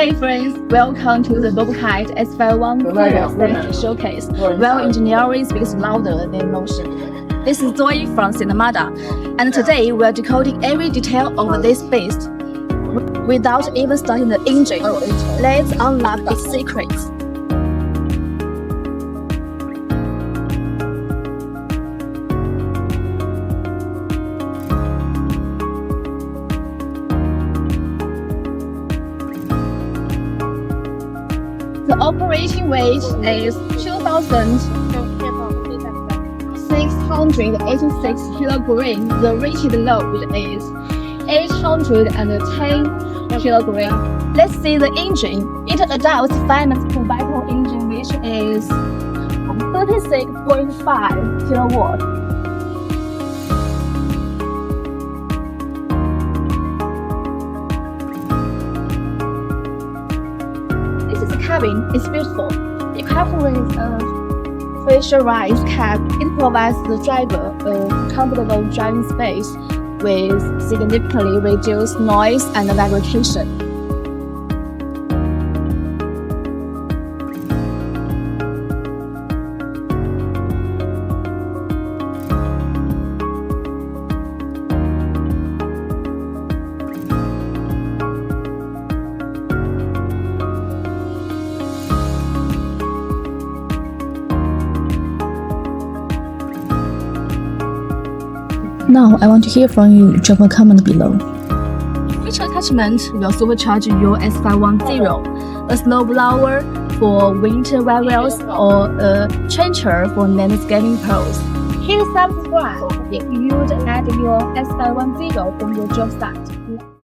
Hey friends, welcome to the BOBCAT S510 safety showcase, where engineering speaks louder than motion. This is Zoe from SINOMADA, and today we are decoding every detail of this beast. Without even starting the engine, let's unlock its secrets. The operating weight is 2,686 kilograms. The rated load is 810 kilograms. Let's see the engine. It adopts famous Kubota engine, which is 36.5 kilowatts. The cabin is beautiful. Equipped with a pressurized cab, it provides the driver a comfortable driving space with significantly reduced noise and vibration. Now, I want to hear from you. Drop a comment below. Which attachment will supercharge your S510? A snowblower for winter weathers or a trencher for landscaping pros? Hit subscribe if you'd add your S510 from your job site.